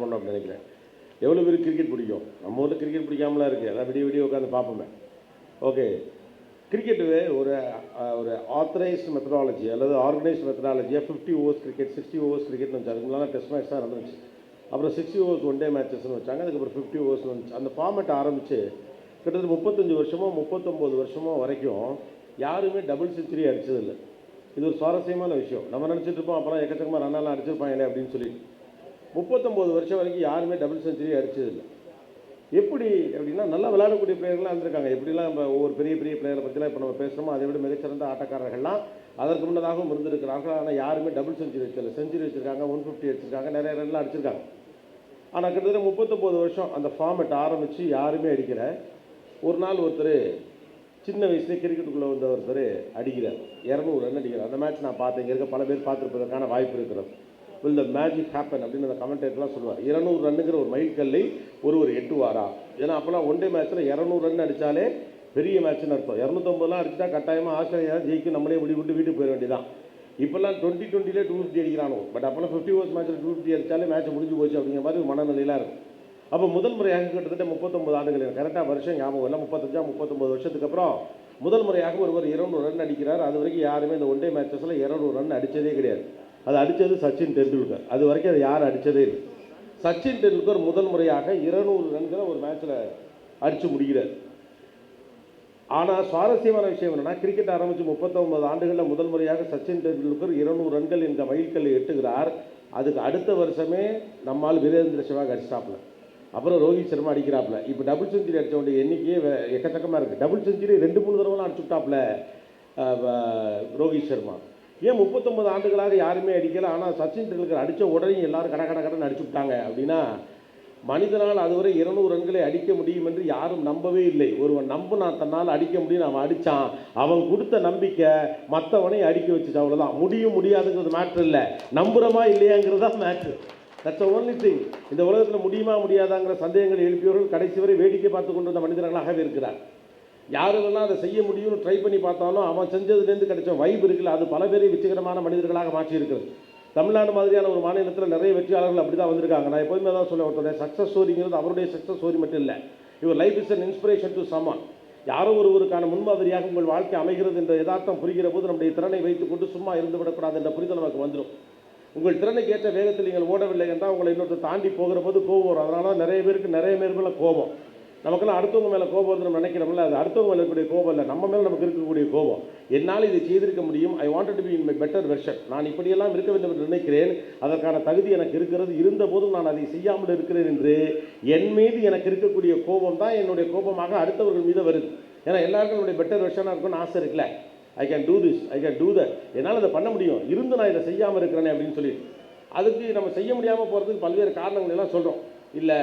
பண்ணணும் அப்படின்னு நினைக்கிறேன். எவ்வளோ பேருக்கு கிரிக்கெட் பிடிக்கும்? நம்ம ஊரில் கிரிக்கெட் பிடிக்காமலாம் இருக்குது, எல்லாம் விடிய உட்காந்து பார்ப்போமே. ஓகே, கிரிக்கெட்டு ஒரு ஒரு ஆத்தரைஸ்டு மெத்தடாலஜி அல்லது ஆர்கனைஸ்டு மெத்தடாலஜியாக 50 ஓவர்ஸ் கிரிக்கெட், 60 ஓவர்ஸ் கிரிக்கெட்னு வச்சாங்க. அதுக்கு முன்னாடி டெஸ்ட் மேட்ச் தான் நடந்துச்சு. அப்புறம் 60 ஓவர்ஸ் ஒன் டே மேட்சஸ்ன்னு வச்சாங்க. அதுக்கப்புறம் 50 ஓவர்ஸ் வந்துச்சு. அந்த ஃபார்மேட் ஆரம்பித்து கிட்டத்தட்ட 35 வருஷமோ 39 வருஷமோ வரைக்கும் யாருமே டபுள் செஞ்சுரி அடித்ததில்லை. இது ஒரு சுவாரஸ்யமான விஷயம். நம்ம நினச்சிட்டு இருப்போம் அப்புறம் எக்கச்சக்கமாக ரன்னெல்லாம் அடிச்சிருப்பாங்களே அப்படின்னு சொல்லி. 39 வருஷம் வரைக்கும் யாருமே டபுள் செஞ்சுரி அடித்ததில்லை. எப்படி அப்படின்னா, நல்லா விளையாடக்கூடிய பிளேயர்கள்லாம் இருந்திருக்காங்க. எப்படிலாம் நம்ம ஒவ்வொரு பெரிய பெரிய பிளேயரை பற்றிலாம் இப்போ நம்ம பேசுகிறோமோ அதை விட மிகச்சிறந்த ஆட்டக்காரர்கள்லாம் அதற்கு முன்னதாகவும் இருந்திருக்கிறார்கள். ஆனால் யாருமே டபுள் செஞ்சுரி வச்சதில்லை. செஞ்சுரி வச்சுருக்காங்க, 150 அடிச்சிருக்காங்க, நிறைய ரன்லாம் அடிச்சிருக்காங்க. ஆனால் கிட்டத்தட்ட 39 வருஷம் அந்த ஃபார்மேட் ஆரம்பித்து யாருமே அடிக்கிற. ஒரு நாள் ஒருத்தர் சின்ன வயசுலேயே கிரிக்கெட்டுக்குள்ளே வந்த ஒருத்தர் அடிக்கிறார், 200 ரன் அடிக்கிறார். அந்த மேட்ச் நான் பார்த்தேன். இங்கே இருக்க பல பேர் பார்த்துருப்பதற்கான வாய்ப்பு இருக்கிறது. வில் த மேஜிக் ஹேப்பன் அப்படின்னு அந்த கமெண்டேட்டர்லாம் சொல்லுவார். 200 ரன்னுங்கிற ஒரு மைல்கல்லை ஒருவர் எட்டுவாரா? ஏன்னா அப்போலாம் ஒன் டே மேட்ச்சில் 200 ரன் அடித்தாலே பெரிய மேட்ச்னு அர்த்தம். 250 அடிச்சுட்டா கட்டாயமாக ஆஸ்திரேலியா ஜெயிக்கும், நம்மளே விட்டு வீட்டுக்கு போயிட வேண்டியதான். இப்போல்லாம் 2020 250 அடிக்கிறானோ. பட் அப்போல்லாம் 50 ஓவர்ஸ் மேட்ச்சில் 250 அடித்தாலே மேட்ச் முடிஞ்சு போச்சு அப்படிங்கிற மாதிரி ஒரு மனநிலையெல்லாம் இருக்கும். அப்போ முதல் முறையாக கிட்டத்தட்ட 39 ஆண்டுகள், கரெக்டாக வருஷம் ஞாபகம் இல்லை, 39 வருஷத்துக்கு அப்புறம் முதல் முறையாக ஒருவர் 200 ரன் அடிக்கிறார். அது வரைக்கும் யாருமே இந்த ஒன் டே மேட்சஸில் 200 ரன் அடித்ததே கிடையாது. அது அடித்தது சச்சின் டெண்டுல்கர். அது வரைக்கும் அது யாரும் அடித்ததே இல்லை. சச்சின் டெண்டுல்கர் முதல் முறையாக 200 ரன்களை ஒரு மேட்ச்சில் அடித்து முடிக்கிறார். ஆனால் சுவாரஸ்யமான விஷயம் என்னென்னா, கிரிக்கெட் ஆரம்பித்து 39 ஆண்டுகளில் முதல் முறையாக சச்சின் டெண்டுல்கர் 200 ரன்கள் என்ற மைல்கல்லை எட்டுகிறார். அதுக்கு அடுத்த வருஷமே நம்மால் வீரேந்திர சேவாக் அடிச்சிட்டாப்புல. அப்புறம் ரோஹித் சர்மா அடிக்கிறாப்புல. இப்போ டபுள் செஞ்சுரி அடித்தவனுடைய எண்ணிக்கையே எக்கச்சக்கமாக இருக்குது. டபுள் செஞ்சுரி 2-3 தடவைலாம் அடிச்சுட்டாப்புல ரோஹித் சர்மா. ஏன் 39 ஆண்டுகளாக யாருமே அடிக்கலை? ஆனால் சச்சின் டெண்டுல்கர் அடித்த உடனே எல்லாரும் கடன் அடிச்சு விட்டாங்க அப்படின்னா, மனிதனால் அதுவரை 200 ரன்களை அடிக்க முடியும் என்று யாரும் நம்பவே இல்லை. ஒருவன் நம்பினான் தன்னால் அடிக்க முடியும், அவன் அடித்தான். அவன் கொடுத்த நம்பிக்கை மற்றவனை அடிக்க வச்சுச்சு, அவ்வளோதான். முடியாதுங்கிறது மேட்ரு இல்லை, நம்புகிறோமா இல்லையாங்கிறது தான் மேட்ரு. That's only thing. இந்த உலகத்தில் முடியுமா முடியாதாங்கிற சந்தேகங்கள் எழுப்பியவர்கள் கடைசி வரை வேடிக்கை பார்த்து கொண்டு வந்த மனிதர்களாகவே இருக்கிறார். யாரெல்லாம் அதை செய்ய முடியும்னு ட்ரை பண்ணி பார்த்தாலும் அவன் செஞ்சதுலேருந்து கிடைச்ச வைப் இருக்குல்ல, அது பல பேரை வெற்றிகரமான மனிதர்களாக மாற்றி இருக்கிறது. தமிழ்நாடு மாதிரியான ஒரு மாநிலத்தில் நிறைய வெற்றியாளர்கள் அப்படி தான் வந்திருக்காங்க. நான் எப்போதுமே தான் சொல்ல, ஒருத்தருடைய சக்ஸஸ் ஸ்டோரிங்கிறது அவருடைய சக்ஸஸ் ஸ்டோரி மட்டும் இல்லை. Your life is an inspiration to someone. யாரோ ஒருவருக்கான முன்மாதிரியாக உங்கள் வாழ்க்கை அமைகிறது என்ற யதார்த்தம் புரிகிற போது நம்முடைய திறனை வைத்துக்கொண்டு சும்மா இருந்து விடக்கூடாது என்ற புரிதல் நமக்கு வந்துடும். உங்கள் திறனுக்கு ஏற்ற வேகத்தில் நீங்கள் ஓடவில்லை என்றால் உங்களை இன்னொருத்தர் தாண்டி போகிற போது கோபம் வரும். அதனால நிறைய பேருக்கு நிறைய பேர் மேலே கோபம். நமக்கெல்லாம் அடுத்தவங்க மேலே கோபம் வந்து நம்ம நினைக்கிறோம்ல, அது அடுத்தவங்க மேலே இருக்கக்கூடிய கோபம் இல்லை, நம்ம மேலே நமக்கு இருக்கக்கூடிய கோபம். என்னால் இதை செய்திருக்க முடியும், I wanted to be in my better version. நான் இப்படியெல்லாம் இருக்க வேண்டும் என்று நினைக்கிறேன், அதற்கான தகுதி எனக்கு இருக்கிறது, இருந்த போதும் நான் அதை செய்யாமல் இருக்கிறேன் என்று என் மீது எனக்கு இருக்கக்கூடிய கோபம் தான் என்னுடைய கோபமாக அடுத்தவர்கள் மீது வருது. ஏன்னா எல்லாருக்கும் என்னுடைய பெட்டர் வெர்ஷனாக இருக்கும்னு ஆசை இருக்குல்ல. I can do this, I can do that, என்னால் அதை பண்ண முடியும், இருந்து நான் இதை செய்யாமல் இருக்கிறேனே அப்படின்னு சொல்லி. அதுக்கு நம்ம செய்ய முடியாமல் போகிறதுக்கு பல்வேறு காரணங்கள் எல்லாம் சொல்கிறோம். இல்லை,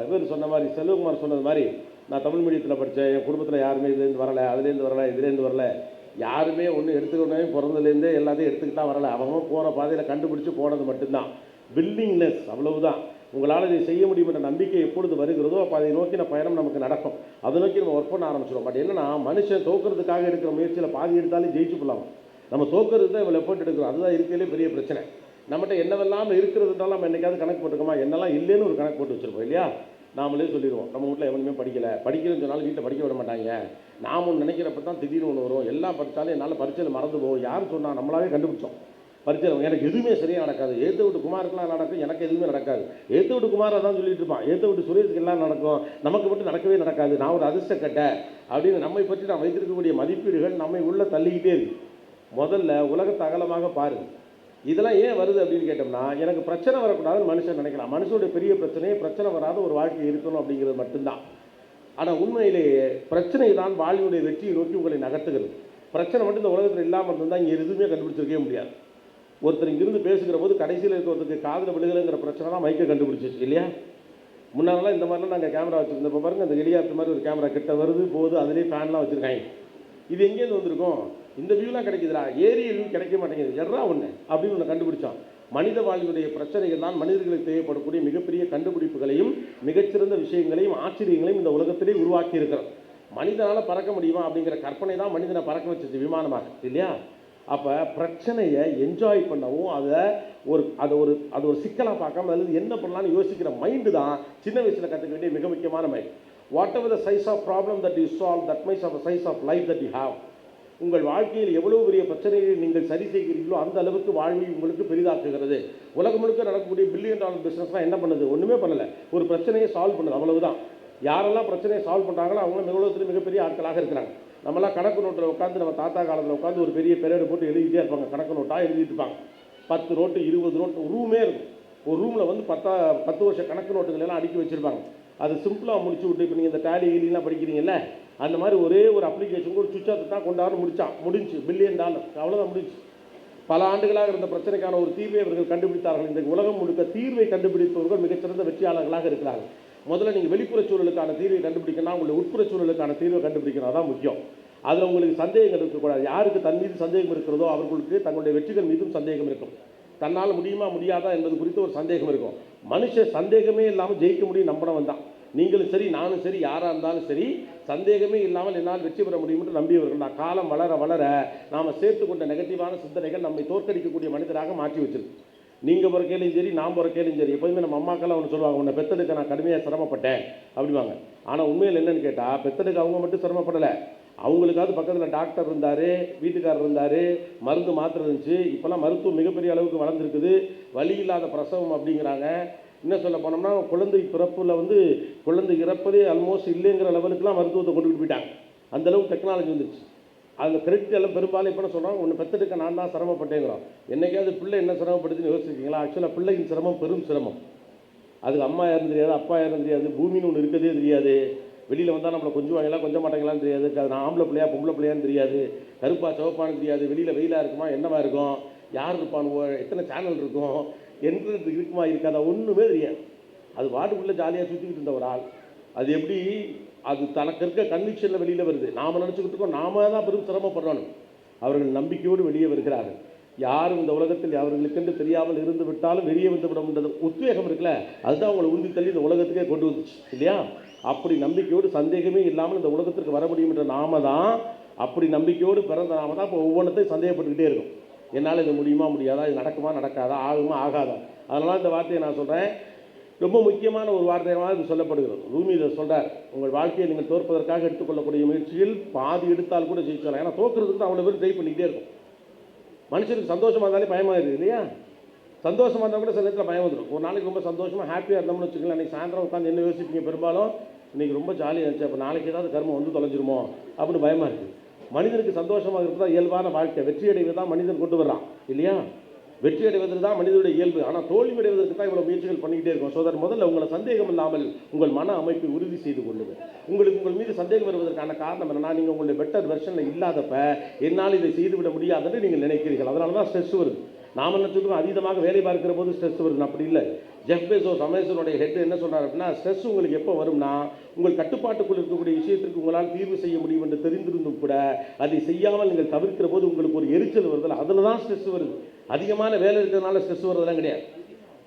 இவர் சொன்ன மாதிரி, செல்வகுமார் சொன்னது மாதிரி, நான் தமிழ் மீடியத்தில் படித்தேன், என் குடும்பத்தில் யாருமே இதுலேருந்து வரலை, அதுலேருந்து வரலை, இதுலேருந்து வரலை. யாருமே ஒன்றும் எடுத்துக்கொண்டே பிறந்ததுலேருந்தே எல்லாத்தையும் எடுத்துக்கிட்டு தான் வரலை. அவங்க போகிற பாதையில் கண்டுபிடிச்சி போனது மட்டும்தான். வில்லிங்னஸ், அவ்வளவுதான். உங்களால் இதை செய்ய முடியும் என்ற நம்பிக்கை எப்பொழுது வருகிறதோ அப்போ அதை நோக்கின பயணம் நமக்கு நடக்கும். அதை நோக்கி நம்ம ஒர்க் பண்ண ஆரம்பிச்சிடும். பட் என்னன்னா, மனுஷன் தோக்கிறதுக்காக எடுக்கிற முயற்சியில் பாதி எடுத்தாலே ஜெயிச்சு போடலாம். நம்ம தோக்கிறது தான் இவ்வளோ எஃபர்ட் எடுக்கிறோம். அதுதான் இருக்கிறதுலே பெரிய பிரச்சனை. நம்மகிட்ட என்னவெல்லாம் இருக்கிறதுனால நம்ம என்றைக்காவது கணக்கு போட்டுக்கோமா? என்னெல்லாம் இல்லைன்னு ஒரு கணக்கு போட்டு வச்சுருப்போம் இல்லையா? நாமளே சொல்லிடுவோம், நம்ம வீட்டில் எவனுமே படிக்கலன்னு சொன்னாலும் வீட்டில் படிக்க விட மாட்டாங்க. நாம் ஒன்று நினைக்கிறப்ப தான் திடீர்னு ஒன்று வரும். எல்லாம் படித்தாலும் என்னால் பரீட்சையில் மறந்து போகும். யார் சொன்னால்? நம்மளாவே கண்டுபிடிச்சோம். பரீட்சையில் எனக்கு எதுவுமே சரியாக நடக்காது. ஏற்ற விட்டு குமாருக்குலாம் நடக்கும், எனக்கு எதுவுமே நடக்காது. ஏற்ற விட்டு குமாரை தான் சொல்லிட்டு இருப்பான். ஏற்ற விட்டு சுரேஷுக்கு எல்லாம் நடக்கும், நமக்கு மட்டும் நடக்கவே நடக்காது. நான் ஒரு அதிர்ஷ்டக்கட்ட அப்படின்னு நம்மை பற்றி நான் வைத்திருக்கக்கூடிய மதிப்பீடுகள் நம்மை உள்ளே தள்ளிக்கிட்டே இருக்கு. முதல்ல உலகத்தை அகலமாக பாருங்கள். இதெல்லாம் ஏன் வருது அப்படின்னு கேட்டோம்னா, எனக்கு பிரச்சனை வரக்கூடாதுன்னு மனுஷன் நினைக்கலாம். மனுஷனுடைய பெரிய பிரச்சனையே பிரச்சனை வராத ஒரு வாழ்க்கை இருக்கணும் அப்படிங்கிறது மட்டும்தான். ஆனால் உண்மையிலேயே பிரச்சனை தான் வாழ்வினுடைய வெற்றியை நோக்கி உங்களை நகர்த்துகிறது. பிரச்சனை மட்டும் இந்த உலகத்தில் இல்லாமல் இருந்தால் இங்கே எதுவுமே கண்டுபிடிச்சிருக்கவே முடியாது. ஒருத்தர் இங்கிருந்து பேசுகிற போது கடைசியில் இருக்கிறதுக்கு காதில் விழுகலைங்கிற பிரச்சனை தான் மைக்கை கண்டுபிடிச்சிச்சு இல்லையா? முன்னாலாம் இந்த மாதிரிலாம் நாங்கள் கேமரா வச்சுருந்தோம். இப்போ பாருங்கள், அந்த எலியாத்து மாதிரி ஒரு கேமரா கிட்ட வருது போகுது, அதுலேயே ஃபேன்லாம் வச்சுருக்காங்க. இது எங்கேருந்து வந்திருக்கும்? இந்த வியூலாம் கிடைக்குதுடா, ஏரியல் வியூ கிடைக்க மாட்டேங்குது, எறா ஒன்று அப்படின்னு ஒன்று கண்டுபிடிச்சான். மனித வாழ்வுடைய பிரச்சனைகள் தான் மனிதர்களுக்கு தேவைப்படக்கூடிய மிகப்பெரிய கண்டுபிடிப்புகளையும் மிகச்சிறந்த விஷயங்களையும் ஆச்சரியங்களையும் இந்த உலகத்திலே உருவாக்கி இருக்கிறோம். மனிதனால் பறக்க முடியுமா அப்படிங்கிற கற்பனை தான் மனிதனை பறக்க வச்சிச்சு விமானமாக இல்லையா? அப்போ பிரச்சனையை என்ஜாய் பண்ணவும் அதை ஒரு சிக்கலாக பார்க்காம அதில் என்ன பண்ணலாம்னு யோசிக்கிற மைண்டு தான் சின்ன வயசில் கற்றுக்க வேண்டிய மிக முக்கியமான mind. Whatever the size of problem that you solve, that mice of size of life that you have. உங்கள் வாழ்க்கையில் எவ்வளோ பெரிய பிரச்சனைகளை நீங்கள் சரி செய்கிறீர்களோ அந்த அளவுக்கு வாழ்வை உங்களுக்கு பெரிதாக்குகிறது. உலகம் முழுக்க நடக்கக்கூடிய $1 பில்லியன் பிஸ்னஸ்லாம் என்ன பண்ணுது? ஒன்றுமே பண்ணலை, ஒரு பிரச்சனையை சால்வ் பண்ணுது, அவ்வளவுதான். யாரெல்லாம் பிரச்சனையை சால்வ் பண்ணுறாங்களோ அவங்க உலகத்தில் மிகப்பெரிய ஆட்களாக இருக்கிறாங்க. நம்மளாம் கணக்கு நோட்டில் உட்காந்து நம்ம தாத்தா காலத்தில் உட்காந்து ஒரு பெரிய பெரேடு போட்டு எழுதிட்டே இருப்பாங்க, கணக்கு நோட்டாக எழுதிட்டு இருப்பாங்க. 10 நோட்டு 20 நோட்டு ரூமே இருக்கும். ஒரு ரூமில் வந்து 10 வருஷ கணக்கு நோட்டுகள் எல்லாம் அடுக்கி வச்சுருப்பாங்க. அது சிம்பிளாக முடிச்சு விட்டு, இப்போ நீங்கள் இந்த டேலி கீலிலாம் படிக்கிறீங்கல்ல, அந்த மாதிரி ஒரே ஒரு அப்ளிகேஷன் ஒரு சுவிட்சை தான் கொண்டாந்து முடிஞ்சு $1 பில்லியன், அவ்வளோதான் முடிஞ்சு. பல ஆண்டுகளாக இருந்த பிரச்சனைக்கான ஒரு தீர்வை அவர்கள் கண்டுபிடித்தார்கள். இந்த உலகம் முழுக்க தீர்வை கண்டுபிடிப்பவர்கள் மிகச்சிறந்த வெற்றியாளர்களாக இருக்கிறார்கள். முதல்ல நீங்கள் வெளிப்புற சூழலுக்கான தீர்வை கண்டுபிடிக்கணும், உங்களுடைய உட்புற சூழலுக்கான தீர்வை கண்டுபிடிக்கணும், அதான் முக்கியம். அதில் உங்களுக்கு சந்தேகங்கள் இருக்கக்கூடாது. யாருக்கு தன் மீது சந்தேகம் இருக்கிறதோ அவர்களுக்கு தங்களுடைய வெற்றிகள் மீதும் சந்தேகம் இருக்கும். தன்னால் முடியுமா முடியாதா என்பது குறித்து ஒரு சந்தேகம் இருக்கும். மனுஷன் சந்தேகமே இல்லாமல் ஜெயிக்க முடியும் நம்பினவன் தான். நீங்களும் சரி, நானும் சரி, யாராக இருந்தாலும் சரி, சந்தேகமே இல்லாமல் என்னால் வெற்றி பெற முடியும் என்று நம்பியவர்கள் தான். காலம் வளர வளர நாம் சேர்த்து கொண்ட நெகட்டிவான சிந்தனைகள் நம்மை தோற்கடிக்கக்கூடிய மனிதராக மாற்றி வச்சிருக்கு. நீங்கள் பிறக்கையிலும் சரி, நான் பிறக்கையிலும் சரி, எப்போதுமே நம்ம அம்மாக்கெல்லாம் ஒன்று சொல்லுவாங்க, உன்னை பெத்தெடுக்க நான் கடுமையாக சிரமப்பட்டேன் அப்படிவாங்க. ஆனால் உண்மையில் என்னென்னு கேட்டால், பெத்தெடுக்க அவங்க மட்டும் சிரமப்படலை, அவங்களுக்காவது பக்கத்தில் டாக்டர் இருந்தார், வீட்டுக்காரர் இருந்தார், மருந்து மாத்திரை இருந்துச்சு. இப்போல்லாம் மருத்துவம் மிகப்பெரிய அளவுக்கு வளர்ந்துருக்குது. வலி இல்லாத பிரசவம் அப்படிங்கிறாங்க. இன்னும் சொல்ல போனோம்னா குழந்தை பிறப்பில் வந்து குழந்தை இறப்பதே ஆல்மோஸ்ட் இல்லைங்கிற லெவலுக்குலாம் மருத்துவத்தை கொண்டுகிட்டு போயிட்டாங்க. அந்தளவுக்கு டெக்னாலஜி வந்துருச்சு. அந்த கிரெடிட் எல்லாம் பெரும்பாலும் இப்போ சொல்கிறாங்க, ஒன்று பெற்றெடுக்க நான் தான் சிரமப்பட்டேங்கிறோம். என்னைக்காவது பிள்ளை என்ன சிரமப்படுதுன்னு யோசிச்சிருக்கீங்களா? ஆக்சுவலாக பிள்ளையின் சிரமம் பெரும் சிரமம். அதுக்கு அம்மா யாரும் தெரியாது, அப்பா யாரும் தெரியாது, பூமின்னு ஒன்று இருக்கதே தெரியாது. வெளியில் வந்தால் நம்மளை கொஞ்சம் வாங்கலாம் கொஞ்சம் மாட்டாங்களான்னு தெரியாது. அது நான் ஆம்பளை பிள்ளையா பொம்பளை பிள்ளையான்னு தெரியாது. கருப்பா சிவப்பான்னு தெரியாது. வெளியில் வெயிலாக இருக்குமா என்னவா இருக்கும், யார் இருப்பானுவோ, எத்தனை சேனல் இருக்கும், என்ட்ரன்ஸ் இருக்குமா இருக்காதா, ஒன்றுமே தெரியாது. அது வாட்டுக்குள்ளே ஜாலியாக சுற்றிக்கிட்டு இருந்த ஒரு ஆள். அது எப்படி அது தனக்கு இருக்க கன்விக்ஷனில் வெளியில் வருது. நாம் நினச்சிக்கிட்டு இருக்கோம் நாம தான் பெரும் சிரமப்படுறோம். அவர்கள் நம்பிக்கையோடு வெளியே வருகிறார்கள். யாரும் இந்த உலகத்தில் அவர்களுக்கென்று தெரியாமல் இருந்து விட்டாலும் வெளியே வந்து விட உத்வேகம் இருக்குல்ல, அதுதான் அவங்களை உந்தி தள்ளி இந்த உலகத்துக்கே கொண்டு வந்துச்சு இல்லையா? அப்படி நம்பிக்கையோடு சந்தேகமே இல்லாமல் இந்த உலகத்திற்கு வர முடியும் என்ற நாம தான், அப்படி நம்பிக்கையோடு பிறந்த நாம தான் இப்போ ஒவ்வொன்றத்தையும் சந்தேகப்பட்டுக்கிட்டே இருக்கும். என்னால் இது முடியுமா முடியாதா, இது நடக்குமா நடக்காதா, ஆகுமா ஆகாதா. அதனால இந்த வார்த்தையை நான் சொல்கிறேன். ரொம்ப முக்கியமான ஒரு வார்த்தையாக இது சொல்லப்படுகிறது. ரூமி இதை சொல்கிறார், உங்கள் வாழ்க்கையை நீங்கள் தோற்பதற்காக எடுத்துக்கொள்ளக்கூடிய முயற்சியில் பாதி எடுத்தால் கூட ஜெயிச்சலாம். ஏன்னா தோற்கிறதுக்கு தான் அவ்வளோ பேர் ட்ரை பண்ணிக்கிட்டே இருக்கும். மனுஷனுக்கு சந்தோஷமாக இருந்தாலே பயமாக இருக்குது இல்லையா? சந்தோஷமாக இருந்தால் கூட சில நேரத்தில் பயம் வந்துடும். ஒரு நாளைக்கு ரொம்ப சந்தோஷமாக ஹாப்பியாக இருந்தோம்னு வச்சுக்கலாம், அன்றைக்கி சாயந்தரம் உட்காந்து என்ன யோசிப்பீங்க? பெரும்பாலும் இன்றைக்கி ரொம்ப ஜாலியாக இருந்துச்சு, அப்போ நாளைக்கு ஏதாவது கர்மம் வந்து தொலைஞ்சிருமோ அப்படின்னு பயமாக இருக்குது. மனிதனுக்கு சந்தோஷமாக இருக்கிறதா இயல்பான வாழ்க்கை. வெற்றி அடைவது தான் மனிதன் கொண்டு வர்றான் இல்லையா? வெற்றி அடைவதற்கு தான் மனிதனுடைய இயல்பு. ஆனால் தோல்வி அடைவதற்கு தான் இவ்வளோ முயற்சிகள் பண்ணிக்கிட்டே இருக்கும். ஸோ தட் முதல்ல உங்களை சந்தேகம் இல்லாமல் உங்கள் மன அமைப்பை உறுதி செய்து கொள்ளுங்கள். உங்களுக்கு உங்கள் மீது சந்தேகம் வருவதற்கான காரணம் என்னன்னா, நீங்கள் உங்களுடைய பெட்டர் வெர்ஷனில் இல்லாதப்ப என்னால் இதை செய்துவிட முடியாதுன்னு நீங்கள் நினைக்கிறீர்கள். அதனால தான் ஸ்ட்ரெஸ் வருது. நாம் நினச்சிட்டு அதீதமாக வேலை பார்க்கிற போது ஸ்ட்ரெஸ் வருது. அப்படி இல்லை. ஜெஃப் பெசோஸ் அமேசானுடைய ஹெட் என்ன சொல்கிறார் அப்படின்னா, ஸ்ட்ரெஸ் உங்களுக்கு எப்போ வரும்னா, உங்கள் கட்டுப்பாட்டுக்குள் இருக்கக்கூடிய விஷயத்திற்கு உங்களால் தீர்வு செய்ய முடியும் என்று தெரிந்திருந்தும் கூட அதை செய்யாமல் நீங்கள் தவிர்க்கிற போது உங்களுக்கு ஒரு எரிச்சல் வருதில்ல, அதில் தான் ஸ்ட்ரெஸ் வருது. அதிகமான வேலை இருக்கிறதுனால ஸ்ட்ரெஸ் வருவதெல்லாம் கிடையாது.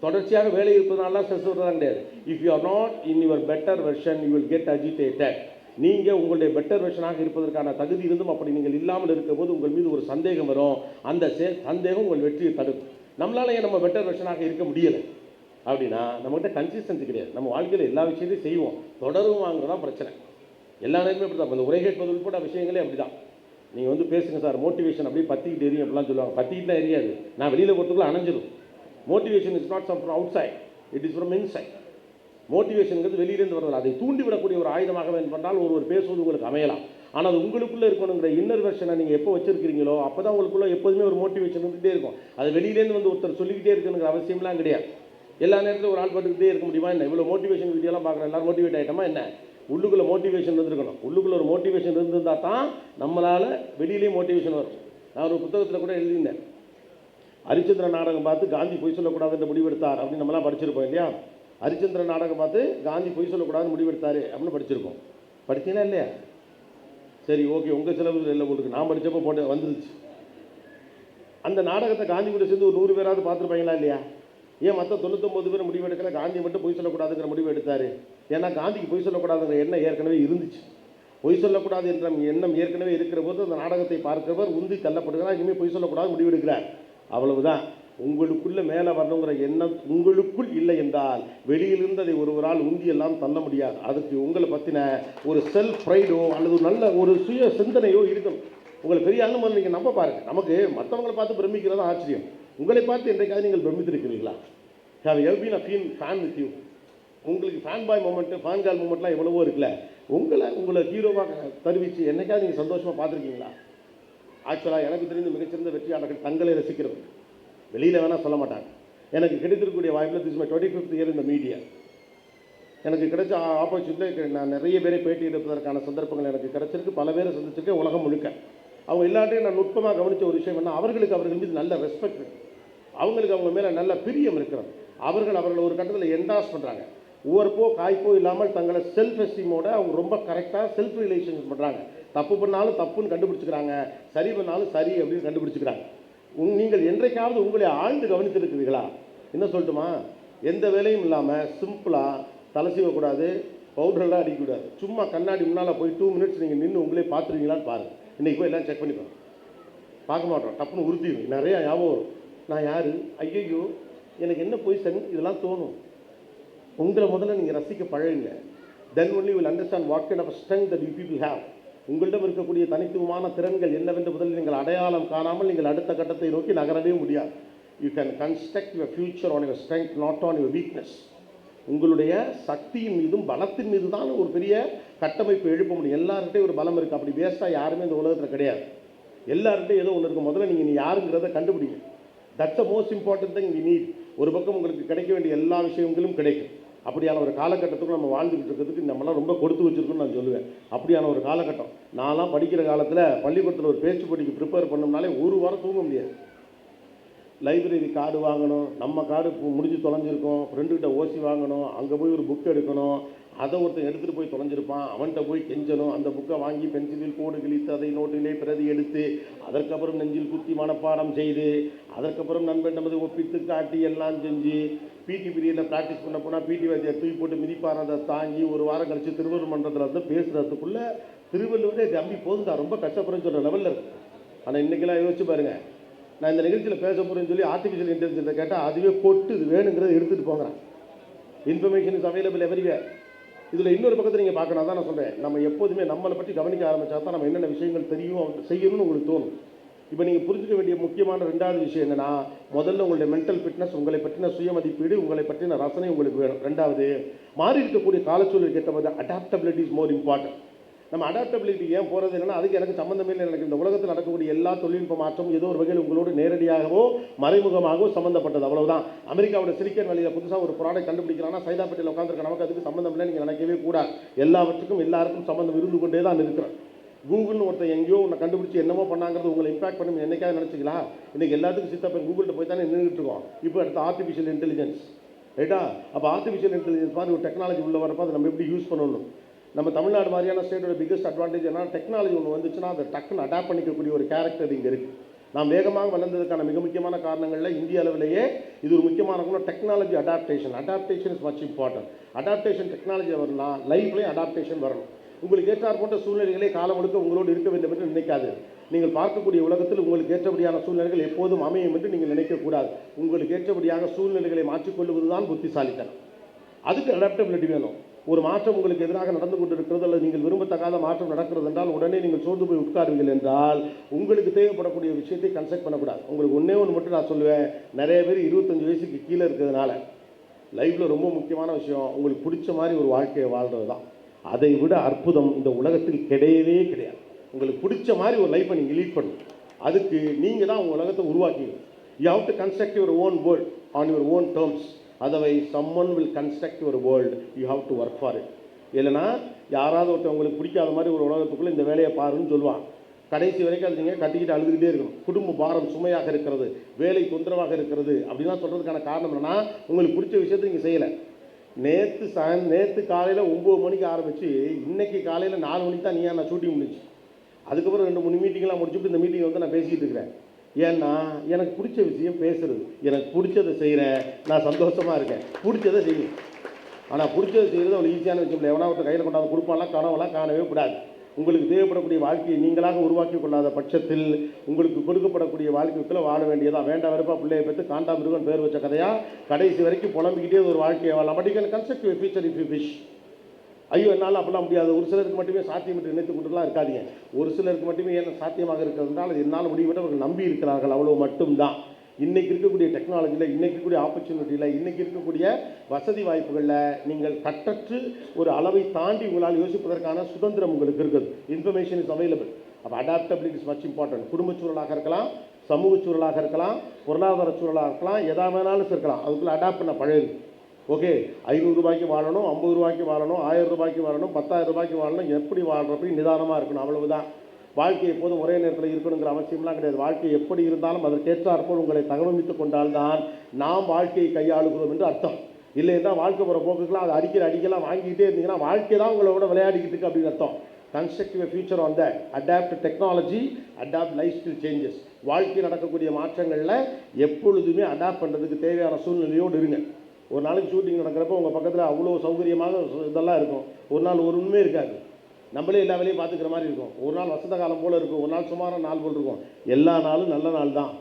தொடர்ச்சியாக வேலை இருப்பதனால ஸ்ட்ரெஸ் வருவதெல்லாம் கிடையாது. If you are not in your better version you will get agitated. நீங்கள் உங்களுடைய பெட்டர் வெர்ஷனாக இருப்பதற்கான தகுதி இருந்தும் அப்படி நீங்கள் இல்லாமல் இருக்கும்போது உங்கள் மீது ஒரு சந்தேகம் வரும். அந்த சந்தேகம் உங்கள் வெற்றியை தடுக்கும். நம்மளால ஏன் நம்ம பெட்டர் வெர்ஷனாக இருக்க முடியலை அப்படின்னா, நம்மகிட்ட கன்சிஸ்டன்சி கிடையாது. நம்ம வாழ்க்கையில் எல்லா விஷயத்தையும் செய்வோம், தொடரும் வாங்குறதான் பிரச்சனை. எல்லா நேரமே அப்படி தான். இந்த உரை கேட்பது உட்பட விஷயங்களே அப்படி தான். நீங்கள் வந்து பேசுங்க சார், மோட்டிவேஷன் அப்படியே பற்றிக்கிட்டு எரியும் அப்படிலாம் சொல்லுவாங்க. பற்றிக்கிட்டுலாம் எரியாது, நான் வெளியில் போகிறதுக்குள்ள அணைஞ்சிடும். Motivation is not some from outside, it is from inside. மோட்டிவேஷனுங்கிறது வெளியிலேருந்து வரது. அதை தூண்டிவிடக்கூடிய ஒரு ஆயுதமாக பண்ணால் ஒருவர் பேசுவது உங்களுக்கு அமையலாம். ஆனால் அது உங்களுக்குள்ளே இருக்கணுங்கிற இன்னர் வெர்ஷனை நீங்கள் எப்போ வச்சுருக்கிறீங்களோ அப்போ தான் உங்களுக்குள்ளே எப்போதுமே ஒரு மோட்டிவேஷன் இருந்துகிட்டே இருக்கும். அது வெளியிலேருந்து வந்து ஒருத்தர் சொல்லிக்கிட்டே இருக்குங்கிற அவசியம்லாம் கிடையாது. எல்லா நேரத்திலும் ஒரு ஆள் பட்டுக்கிட்டே இருக்க முடியுமா என்ன? இவ்வளோ மோட்டிவேஷன் வீடியோலாம் பார்க்குறேன், எல்லோரும் மோட்டிவேட் ஆகிட்டோமா என்ன? உள்ளுக்குள்ளே மோட்டிவேஷன் இருந்துருக்கணும். உள்ளுக்குள்ளே ஒரு மோட்டிவேஷன் இருந்திருந்தால் தான் நம்மளால் வெளியிலேயே மோட்டிவேஷன் வரும். நான் ஒரு புத்தகத்தில் கூட எழுதியிருந்தேன், ஹரிச்சந்திர நாடகம் பார்த்து காந்தி பொய் சொல்லக்கூடாதுன்னு முடிவெடுத்தார் அப்படின்னு நம்மளாம் படிச்சிருப்போம் இல்லையா? ஹரிச்சந்திர நாடகம் பார்த்து காந்தி பொய் சொல்லக்கூடாதுன்னு முடிவெடுத்தார் அப்படின்னு படிச்சிருக்கோம். படித்தீங்களா இல்லையா? சரி, ஓகே, உங்கள் செலவு இல்லை உங்களுக்கு. நான் படித்தப்போ போட்டு வந்துருச்சு. அந்த நாடகத்தை காந்தி கூட சேர்ந்து ஒரு 100 பேராவது பார்த்துருப்பாங்களா இல்லையா? ஏன் மற்ற 99 பேர் முடிவெடுக்கல, காந்தி மட்டும் பொய் சொல்லக்கூடாதுங்கிற முடிவு எடுத்தார்? ஏன்னா காந்திக்கு பொய் சொல்லக்கூடாதுங்கிற எண்ணம் ஏற்கனவே இருந்துச்சு. பொய் சொல்லக்கூடாது என்ற எண்ணம் ஏற்கனவே இருக்கிற போது அந்த நாடகத்தை பார்க்கிறவர் உந்தி தள்ளப்படுகிறார், இனிமேல் பொய் சொல்லக்கூடாது முடிவெடுக்கிறார். அவ்வளவுதான். உங்களுக்குள்ள மேலே வரணுங்கிற எண்ணம் உங்களுக்குள் இல்லை என்றால் வெளியிலிருந்து அதை ஒருவரால் உந்தியெல்லாம் தள்ள முடியாது. அதுக்கு உங்களை பற்றின ஒரு செல்ஃப் ப்ரைடோ அல்லது நல்ல ஒரு சுய சிந்தனையோ இருக்கணும். உங்களை பெரிய ஆளும் போது நீங்கள் நம்ப பாருங்கள். நமக்கு மற்றவங்களை பார்த்து பிரமிக்கிறது ஆச்சரியம். உங்களை பார்த்து என்றைக்காவது நீங்கள் பிரமித்திருக்கிறீங்களா? Have you been a fan with you? உங்களுக்கு fan boy moment, fan girl மூமெண்ட்லாம் எவ்வளவோ இருக்குல்ல. உங்களை ஹீரோவாக தருவிச்சு என்னைக்காவது நீங்கள் சந்தோஷமாக பார்த்துருக்கீங்களா? ஆக்சுவலாக எனக்கு தெரிந்த மிகச்சிறந்த வெற்றியாளர்கள் தங்களை ரசிக்கிறவங்க, வெளியில் வேணால் சொல்ல மாட்டாங்க. எனக்கு கிடைத்திருக்கக்கூடிய வாய்ப்பில் திஸ் மை 25th இயர் இந்த மீடியா. எனக்கு கிடைச்ச ஆப்பர்ச்சுனிட்டி நான் நிறைய பேரை பேட்டி எடுப்பதற்கான சந்தர்ப்பங்கள் எனக்கு கிடைச்சிருக்கு. பல பேரை சந்திச்சிருக்கேன் உலகம் முழுக்க. அவங்க எல்லாத்தையும் நான் நுட்பமாக கவனித்த ஒரு விஷயம் என்ன, அவர்களுக்கு அவர்கள் மீது நல்ல ரெஸ்பெக்ட் இருக்குது, அவங்களுக்கு அவங்க மேலே நல்ல பிரியம் இருக்கிறது. அவர்களை ஒரு கட்டத்தில் என்டாஸ் பண்ணுறாங்க. ஒவ்வொருப்போ காய்ப்போ இல்லாமல் தங்களை செல்ஃப் எஸ்டீமோட அவங்க ரொம்ப கரெக்டாக செல்ஃப் ரிலேஷன்ஷிப் பண்ணுறாங்க. தப்பு பண்ணாலும் தப்புன்னு கண்டுபிடிச்சிக்கிறாங்க, சரி பண்ணாலும் சரி அப்படின்னு கண்டுபிடிச்சிக்கிறாங்க. நீங்கள் என்றைக்காவது உங்களை ஆழ்ந்து கவனித்திருக்கிறீர்களா? என்ன சொல்லட்டுமா, எந்த வேலையும் இல்லாமல் சிம்பிளாக தலை சீவக்கூடாது, பவுடரெல்லாம் அடிக்கக்கூடாது, சும்மா கண்ணாடி முன்னால் போய் 2 மினிட்ஸ் நீங்கள் நின்று உங்களே பார்த்துருவீங்களான்னு பாருங்கள். இன்றைக்கி போய் எல்லாம் செக் பண்ணிப்போம். பார்க்க மாட்டோம், டப்புன்னு உறுத்திடும். நிறையா ஞாபகம் வரும். நான் யார், ஐயோ எனக்கு என்ன பொசிஷன், இதெல்லாம் தோணும். உங்களை முதல்ல நீங்கள் ரசிக்க பழகுங்க. Then only will understand what kind of strength that you people have. உங்களிடம் இருக்கக்கூடிய தனித்துவமான திறன்கள் என்னவென்று முதலில் நீங்கள் அடையாளம் காணாமல் நீங்கள் அடுத்த கட்டத்தை நோக்கி நகரவே முடியாது. You can construct your future on your strength, not on your weakness. உங்களுடைய சக்தியின் மீதும் பலத்தின் மீது தான் ஒரு பெரிய கட்டமைப்பு எழுப்ப முடியும். எல்லார்கிட்டையும் ஒரு பலம் இருக்குது. அப்படி வேஸ்ட்டாக யாருமே இந்த உலகத்தில் கிடையாது. எல்லார்கிட்டையும் ஏதோ ஒன்று இருக்குது. முதல்ல நீங்கள் நீ யாருங்கிறத கண்டுபிடிங்க. That's a most important thing we need. ஒரு பக்கம் உங்களுக்கு கிடைக்க வேண்டிய எல்லா விஷயங்களும் கிடைக்கும். அப்படியான ஒரு காலகட்டத்துக்கு நம்ம வாழ்ந்துக்கிட்டு இருக்கிறதுக்கு நம்மளாம் ரொம்ப கொடுத்து வச்சுருக்கோன்னு நான் சொல்லுவேன். அப்படியான ஒரு காலகட்டம். நான்லாம் படிக்கிற காலத்தில் பள்ளிக்கூடத்தில் ஒரு பேச்சு போட்டிக்கு ப்ரிப்பேர் பண்ணோம்னாலே ஒரு வாரம் தூங்க முடியாது. லைப்ரரி கார்டு வாங்கணும், நம்ம கார்டு முடிஞ்சு தொலைஞ்சிருக்கோம், ஃப்ரெண்டுக்கிட்ட ஓசி வாங்கணும், அங்கே போய் ஒரு புக் எடுக்கணும், அதை ஒருத்தன் எடுத்துகிட்டு போய் தொலைஞ்சிருப்பான், அவன்கிட்ட போய் கெஞ்சணும், அந்த புக்கை வாங்கி பென்சிலில் கோடு கிழித்து அதை நோட்டிலே பிரதி எடுத்து அதற்கப்புறம் நெஞ்சில் குத்தி மனப்பாடம் செய்து அதற்கப்புறம் நண்பன் நமது ஒப்பித்து காட்டி எல்லாம் செஞ்சு பிடி பீரியடில் ப்ராக்டிஸ் பண்ண போனால் பிடி வாத்தியார் தூக்கி போட்டு மிதிப்பார், அதை தாங்கி ஒரு வாரம் கழித்து திருவள்ளுவர் மன்றத்தில் வந்து பேசுகிறதுக்குள்ளே திருவள்ளுவரே தம்பி போதுண்டா ரொம்ப கஷ்டப்படுறேன்னு சொல்கிற லெவலில் இருக்குது. ஆனால் இன்றைக்கெல்லாம் யோசிச்சு பாருங்கள், நான் இந்த நிகழ்ச்சியில் பேச போகிறேன்னு சொல்லி ஆர்டிஃபிஷியல் இன்டெலிஜென்ஸை கேட்டால் அதுவே கொட்டு இது வேணுங்கிறத எடுத்துகிட்டு போங்கிறேன். Information is available everywhere. இதில் இன்னொரு பக்கத்தை நீங்கள் பார்க்கணும். தான் நான் சொல்கிறேன், நம்ம எப்போதுமே நம்மளை பற்றி கவனிக்க ஆரம்பித்தா தான் நம்ம என்னென்ன விஷயங்கள் தெரியும் செய்யணும்னு உங்களுக்கு தோணும். இப்போ நீங்கள் புரிஞ்சுக்க வேண்டிய முக்கியமான 2வது விஷயம் என்னென்னா, முதல்ல உங்களுடைய மென்டல் ஃபிட்னஸ், உங்களை பற்றின சுய மதிப்பீடு, உங்களை பற்றின ரசனை உங்களுக்கு வேணும். 2வது மாறி இருக்கக்கூடிய காலச்சூழல் கேட்டபோது அடாப்டபிலிட்டி இஸ் மோர் இம்பார்ட்டன்ட். நம்ம அடாப்டபிலிட்டி ஏன் போகிறது என்னன்னா, அதுக்கு எனக்கு சம்மந்தமே இல்லை. எனக்கு இந்த உலகத்தில் நடக்கக்கூடிய எல்லா தொழில்நுட்ப மாற்றம் ஏதோ ஒரு வகையில் உங்களோடு நேரடியாகவோ மறைமுகமாகவோ சம்மந்தப்பட்டது, அவ்வளவுதான். அமெரிக்காவோட சிலிக்கன் வேலியில் புதுசாக ஒரு ப்ராடக்ட் கண்டுபிடிக்கிறான்னா சைதாப்பேட்டையில் உட்காந்துருக்க நமக்கு அதுக்கு சம்மந்தம் இல்லை நீங்கள் நினைக்கவே கூடாது. எல்லாவற்றுக்கும் எல்லாருக்கும் சம்மந்தம் இருந்து கொண்டே தான் இருக்கிறோம். கூகுள்னு ஒருத்தர் எங்கேயோ ஒன்று கண்டுபிடிச்சி என்னமோ பண்ணாங்கிறது உங்களை இம்பாக்ட் பண்ணி என்னைக்காவது நினச்சிக்கலாம். இன்றைக்கி எல்லாத்துக்கும் சித்தப்பன் கூகுள்கிட்ட போய் தானே நின்றுட்டு இருக்கோம். இப்போ அடுத்த ஆர்டிஃபிஷியல் இன்டெலிஜென்ஸ் ரைட்டா. அப்போ ஆர்டிஃபிஷியல் இன்டெலிஜென்ஸ் மாதிரி ஒரு டெக்னாலஜி உள்ள வரப்போ அதை நம்ம எப்படி யூஸ் பண்ணணும். நம்ம தமிழ்நாடு மாதிரியான ஸ்டேட்டோட பிக்கஸ்ட் அட்வான்டேஜ் என்னன்னா, டெக்னாலஜி ஒன்று வந்துச்சுன்னா அதை டக்குன்னு அடாப்ட் பண்ணிக்கக்கூடிய ஒரு கேரக்டர் இங்கே இருக்குது. நாம் வேகமாக வளர்ந்ததுக்கான மிக முக்கியமான காரணங்களில் இந்திய அளவிலேயே இது ஒரு முக்கியமான technology adaptation. Adaptation is much important. Adaptation technology வரலாம், லைஃப்லேயும் அடாப்டேஷன் வரணும். உங்களுக்கு ஏற்றார் போன்ற சூழ்நிலைகளே காலம் முழுக்க உங்களோடு இருக்க வேண்டும் என்று நினைக்காது. நீங்கள் பார்க்கக்கூடிய உலகத்தில் உங்களுக்கு ஏற்றபடியான சூழ்நிலைகள் எப்போதும் அமையும் என்று நீங்கள் நினைக்கக்கூடாது. உங்களுக்கு ஏற்றபடியாக சூழ்நிலைகளை மாற்றிக்கொள்வது தான் புத்திசாலித்தனம். அதுக்கு அடாப்டபிலிட்டி வேணும். ஒரு மாற்றம் உங்களுக்கு எதிராக நடந்து கொண்டிருக்கிறது அல்லது நீங்கள் விரும்பத்தகாத மாற்றம் நடக்கிறது என்றால் உடனே நீங்கள் சோர்ந்து போய் உட்காருவீர்கள் என்றால் உங்களுக்கு தேவைப்படக்கூடிய விஷயத்தை கன்செக்ட் பண்ணக்கூடாது. உங்களுக்கு ஒன்றே ஒன்று மட்டும் நான் சொல்லுவேன், நிறைய பேர் 25 வயசுக்கு கீழே இருக்கிறதுனால லைஃப்பில் ரொம்ப முக்கியமான விஷயம் உங்களுக்கு பிடிச்ச மாதிரி ஒரு வாழ்க்கையை வாழ்கிறது தான். அதை விட அற்புதம் இந்த உலகத்தில் கிடையவே கிடையாது. உங்களுக்கு பிடிச்ச மாதிரி ஒரு லைஃப்பை நீங்கள் லீட் பண்ணணும். அதுக்கு நீங்கள் தான் உங்கள் உலகத்தை உருவாக்கிக்கணும். You have to construct your own world on your own terms. Otherwise someone will construct your world. You have to work for it. இல்லைனா யாராவது ஒருத்தர் உங்களுக்கு பிடிக்காத மாதிரி ஒரு உலகத்துக்குள்ளே இந்த வேலையை பாருன்னு சொல்லுவான். கடைசி வரைக்கும் அது நீங்கள் கட்டிக்கிட்டு அழுதுகிட்டே இருக்கணும். குடும்ப பாரம் சுமையாக இருக்கிறது, வேலை தொந்தரவாக இருக்கிறது அப்படின்னா சொல்கிறதுக்கான காரணம் என்னென்னா, உங்களுக்கு பிடிச்ச விஷயத்தை நீங்கள் செய்யலை. நேற்று காலையில் 9 மணிக்கு ஆரம்பித்து இன்றைக்கி காலையில் 4 மணிக்கு தான் நான் ஷூட்டிங் முடிச்சு. அதுக்கப்புறம் 2-3 மீட்டிங்லாம் முடிச்சுட்டு இந்த மீட்டிங் வந்து நான் பேசிக்கிட்டு இருக்கிறேன். ஏன்னா எனக்கு பிடிச்ச விஷயம் பேசுகிறது, எனக்கு பிடிச்சதை செய்கிறேன், நான் சந்தோஷமாக இருக்கேன். பிடிச்சதை செய்யும். ஆனால் பிடிச்சதை செய்கிறது அவ்வளோ ஈஸியான விஷயம் இல்லை. எவனா ஒருத்தர் கையில் கொண்டாந்து கொடுப்பாலாம் கனவெல்லாம் காணவே கூடாது. உங்களுக்கு தேவைப்படக்கூடிய வாழ்க்கையை நீங்களாக உருவாக்கி கொள்ளாத பட்சத்தில் உங்களுக்கு கொடுக்கப்படக்கூடிய வாழ்க்கைக்குள்ளே வாழ வேண்டியதான். வேண்டாம் வெறுப்பா பிள்ளையை பற்றி காண்டாமிருகன் பேர் வச்ச கதையா கடைசி வரைக்கும் புலம்பிக்கிட்டே ஒரு வாழ்க்கையை வாழலாம். But you can construct your future if you wish. ஐயோ என்னால் அப்படிலாம் முடியாது, ஒரு சிலருக்கு மட்டுமே சாத்தியம் என்று நினைத்து கொண்டுலாம் இருக்காதீங்க. ஒரு சிலருக்கு மட்டுமே என்ன சாத்தியமாக இருக்கிறதுனால அது என்னால் முடிவுவிட அவர்கள் நம்பி இருக்கிறார்கள், அவ்வளோ மட்டும்தான். இன்றைக்கி இருக்கக்கூடிய டெக்னாலஜியில், இன்றைக்கி இருக்கக்கூடிய ஆப்பர்ச்சுனிட்டியில், இன்றைக்கி இருக்கக்கூடிய வசதி வாய்ப்புகளில் நீங்கள் கட்டற்று ஒரு அளவை தாண்டி உங்களால் யோசிப்பதற்கான சுதந்திரம் உங்களுக்கு இருக்குது. Information is available. அப்போ அடாப்டபிலிட்டி இஸ் மச் இம்பார்ட்டன்ட். குடும்பச் சூழலாக இருக்கலாம், சமூக சூழலாக இருக்கலாம், பொருளாதார சூழலாக இருக்கலாம், எதா வேணாலும் இருக்கலாம். அதுக்குள்ளே அடாப்ட் பண்ண பழகு. ஓகே, 500 ரூபாய்க்கு வாழணும், 50 ரூபாய்க்கு வாழணும், 1000 ரூபாய்க்கு வாழணும், 10,000 ரூபாய்க்கு வாழணும், எப்படி வாழ்கிறப்ப நிதானமாக இருக்கணும், அவ்வளவுதான். வாழ்க்கை எப்போதும் ஒரே நேரத்தில் இருக்கணுங்கிற அவசியம்லாம் கிடையாது. வாழ்க்கை எப்படி இருந்தாலும் அதற்கேற்றாற்போல் உங்களை தகவமைத்துக் கொண்டால்தான் நாம் வாழ்க்கையை கையாளுகிறோம் என்று அர்த்தம். இல்லைன்னா வாழ்க்கை போகிற போக்குக்கெல்லாம் அது அடிக்கலாம் வாங்கிக்கிட்டே இருந்தீங்கன்னா வாழ்க்கை தான் உங்களோட விளையாடிக்கிட்டு இருக்கு அப்படின்னு அர்த்தம். Construct your future on that. Adapt technology, adapt lifestyle changes. வாழ்க்கை நடக்கக்கூடிய மாற்றங்களில் எப்பொழுதுமே அடாப்ட் பண்ணுறதுக்கு தேவையான சூழ்நிலையோடு இருங்க. ஒரு நாளைக்கு ஷூட்டிங் நடக்கிறப்போ உங்கள் பக்கத்தில் அவ்வளோ சௌகரியமாக இதெல்லாம் இருக்கும், ஒரு நாள் ஒரு உண்மையே இருக்காது. நம்மளே எல்லா வேலையும் பார்த்துக்கிற மாதிரி இருக்கும். ஒரு நாள் வசந்த காலம் போல் இருக்கும், ஒரு நாள் சுமாரான நாள் போல் இருக்கும். எல்லா நாளும் நல்ல நாள் தான்.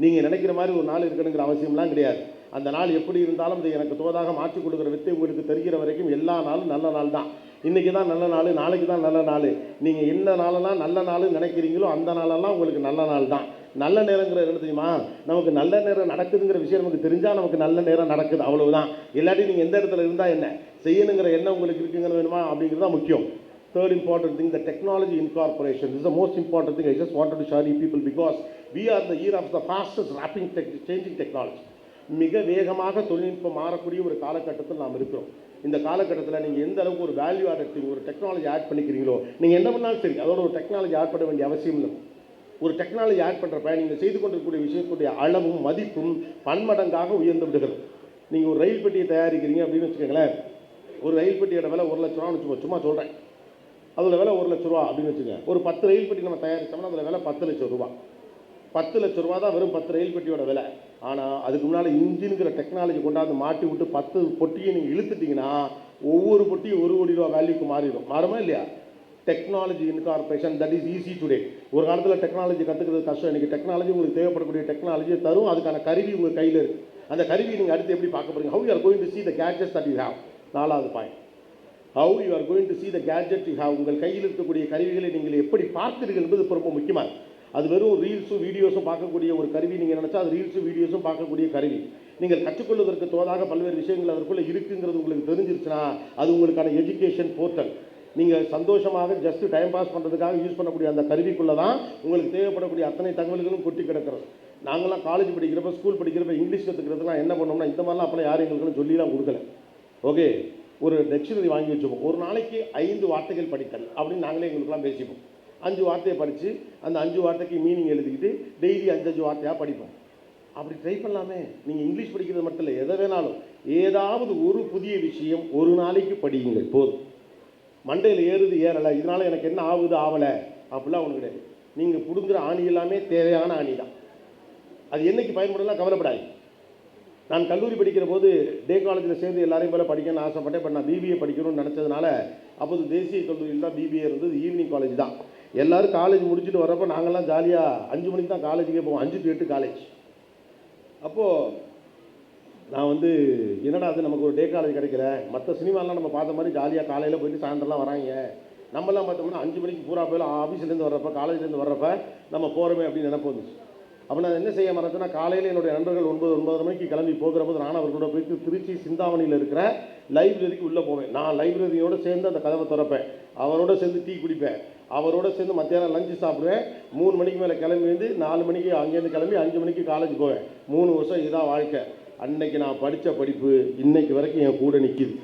நீங்கள் நினைக்கிற மாதிரி ஒரு நாள் இருக்கணுங்கிற அவசியம்லாம் கிடையாது. அந்த நாள் எப்படி இருந்தாலும் அதை எனக்கு தோதாக மாற்றிக் கொடுக்குற வித்தை உங்களுக்கு தெரிகிற வரைக்கும் எல்லா நாளும் நல்ல நாள் தான். இன்றைக்கி தான் நல்ல நாள், நாளைக்கு தான் நல்ல நாள். நீங்கள் எந்த நாளெல்லாம் நல்ல நாள் நினைக்கிறீங்களோ அந்த நாளெல்லாம் உங்களுக்கு நல்ல நாள் தான். நல்ல நேரங்கிற என்ன தெரியுமா, நமக்கு நல்ல நேரம் நடக்குதுங்கிற விஷயம் நமக்கு தெரிஞ்சால் நமக்கு நல்ல நேரம் நடக்குது, அவ்வளவுதான். இல்லாட்டி நீங்கள் எந்த இடத்துல இருந்தால் என்ன செய்யணுங்கிற எண்ணம் உங்களுக்கு இருக்குங்கிற வேணுமா அப்படிங்கிறது தான் முக்கியம். Third important thing, the technology incorporation. This is the most important thing. I just wanted to share you people because we are the year of the fastest rapid changing technology. மிக வேகமாக தொழில்நுட்பம் மாறக்கூடிய ஒரு காலகட்டத்தில் நாம் இருக்கிறோம். இந்த காலகட்டத்தில் நீங்கள் எந்த அளவுக்கு ஒரு வேல்யூ ஆட் ஒரு டெக்னாலஜி ஆட் பண்ணிக்கிறீங்களோ, நீங்கள் என்ன பண்ணாலும் சரி அதோட ஒரு டெக்னாலஜி ஆட் பண்ண வேண்டிய அவசியம் இல்லை. ஒரு டெக்னாலஜி ஆட் பண்ணுறப்ப நீங்கள் செய்து கொண்டிருக்கக்கூடிய விஷயத்துடைய அளவும் மதிப்பும் பன்மடங்காக உயர்ந்து விடுகிறது. நீங்கள் ஒரு ரயில் பெட்டியை தயாரிக்கிறீங்க அப்படின்னு வச்சுக்கோங்களேன். ஒரு ரயில் பெட்டியோட விலை 1 லட்ச ரூபான்னு வச்சுக்கோ, சும்மா சொல்கிறேன். அதில் விலை 1 லட்ச ரூபா அப்படின்னு வச்சுக்கோங்க. ஒரு 10 ரயில் பெட்டி நம்ம தயாரித்தோம்னா அதில் விலை 10 லட்சம் ரூபா. 10 லட்ச ரூபா தான் வெறும் 10 ரயில் பெட்டியோட விலை. ஆனால் அதுக்கு முன்னால் இன்ஜினுங்கிற டெக்னாலஜி கொண்டாந்து மாட்டி விட்டு 10 பொட்டியை நீங்கள் இழுத்துட்டிங்கன்னா ஒவ்வொரு பொட்டியும் 1 கோடி ரூபா வேல்யூக்கு மாறிடும். மாறுமா இல்லையா? Technology incorporation, that is easy today. ஒரு காலத்தில் டெக்னாலஜி கற்றுக்கிறது கஷ்டம். இன்றைக்கி டெக்னாலஜி உங்களுக்கு தேவைப்படக்கூடிய டெக்னாலஜியை தரும். அதுக்கான கருவி உங்கள் கையில் இருக்குது. அந்த கருவியை நீங்கள் அடுத்து எப்படி பார்க்க போகிறீங்க? How you are going to see the gadgets that you have. 4வது point, how you are going to see the gadget you have. உங்கள் கையில் இருக்கக்கூடிய கருவிகளை நீங்கள் எப்படி பார்க்கிறீர்கள் என்பது ரொம்ப முக்கியமாக. அது வெறும் ரீல்ஸும் வீடியோஸும் பார்க்கக்கூடிய ஒரு கருவி நீங்கள் நினச்சா அது ரீல்ஸும் வீடியோஸும் பார்க்கக்கூடிய கருவி. நீங்கள் கற்றுக்கொள்வதற்கு தோதாக பல்வேறு விஷயங்கள் அதற்குள்ளே இருக்குங்கிறது உங்களுக்கு தெரிஞ்சிருச்சுன்னா அது உங்களுக்கான எஜுகேஷன் போர்ட்டல். நீங்கள் சந்தோஷமாக ஜஸ்ட் டைம் பாஸ் பண்ணுறதுக்காக யூஸ் பண்ணக்கூடிய அந்த கருவிக்குள்ளே தான் உங்களுக்கு தேவைப்படக்கூடிய அத்தனை தகவல்களும் கொட்டி கிடக்கிறது. நாங்களாம் காலேஜ் படிக்கிறப்ப, ஸ்கூல் படிக்கிறப்ப இங்கிலீஷ் கற்றுக்கிறதுலாம் என்ன பண்ணோம்னா இந்த மாதிரிலாம் அப்போலாம் யாரும் எங்களுக்குன்னு சொல்லிலாம் கொடுக்கல. ஓகே, ஒரு டிக்ஷனரி வாங்கி வச்சுப்போம். ஒரு நாளைக்கு 5 வார்த்தைகள் படித்தல் அப்படின்னு நாங்களே எங்களுக்குலாம் பேசிப்போம். 5 வார்த்தையை படித்து அந்த 5 வார்த்தைக்கு மீனிங் எழுதிக்கிட்டு டெய்லி 5 வார்த்தையாக படிப்போம். அப்படி ட்ரை பண்ணலாமே. நீங்கள் இங்கிலீஷ் படிக்கிறது மட்டும் இல்லை, எதை வேணாலும் ஏதாவது ஒரு புதிய விஷயம் ஒரு நாளைக்கு படியுங்கள் போதும். மண்டையில் ஏறுது ஏறலை, இதனால் எனக்கு என்ன ஆகுது ஆகலை அப்படிலாம் ஒன்று கிடையாது. நீங்கள் பிடுங்குற ஆணி எல்லாமே தேவையான ஆணி தான். அது என்றைக்கு பயன்படலாம் கவலைப்படாது. நான் கல்லூரி படிக்கிற போது டே காலேஜில் சேர்ந்து எல்லாரையும் போல படிக்கணும்னு ஆசைப்பட்டேன். பட் நான் பிபிஏ படிக்கணும்னு நினச்சதுனால அப்போது தேசிய கல்லூரியில் தான் பிபிஏ இருந்தது. ஈவினிங் காலேஜ் தான். எல்லோரும் காலேஜ் முடிச்சுட்டு வரப்போ நாங்கள்லாம் ஜாலியாக 5 மணிக்கு தான் காலேஜுக்கே போவோம். 5 to 8 காலேஜ். அப்போது நான் என்னடா அது நமக்கு ஒரு டே காலேஜ் கிடைக்கல. மற்ற சினிமாலாம் நம்ம பார்த்த மாதிரி ஜாலியாக காலையில் போயிட்டு சாயந்தரம்லாம் வராங்க. நம்மலாம் பார்த்தோம்னா 5 மணிக்கு பூரா போயில ஆஃபீஸ்லேருந்து வர்றப்ப காலேஜ்லேருந்து வர்றப்ப நம்ம போகிறோமே அப்படின்னு நினைப்பு வந்துச்சு. அப்போ நான் என்ன செய்ய மறந்தேன்னா, காலையில் என்னுடைய நண்பர்கள் 9-9:30 மணிக்கு கிளம்பி போகிற போது நான் அவர்களோட போயிட்டு திருச்சி சிந்தாமணியில் இருக்கிற லைப்ரரிக்கு உள்ளே போவேன். நான் லைப்ரரியோடு சேர்ந்து அந்த கதவை திறப்பேன், அவரோட சேர்ந்து டீ குடிப்பேன், அவரோட சேர்ந்து மத்தியானம் லஞ்சு சாப்பிடுவேன். 3 மணிக்கு மேலே கிளம்பி 4 மணிக்கு அங்கேருந்து கிளம்பி 5 மணிக்கு காலேஜ் போவேன். 3 வருஷம் இதுதான் வாழ்க்கை. அன்னைக்கு நான் படித்த படிப்பு இன்னைக்கு வரைக்கும் என் கூட நிற்கிது.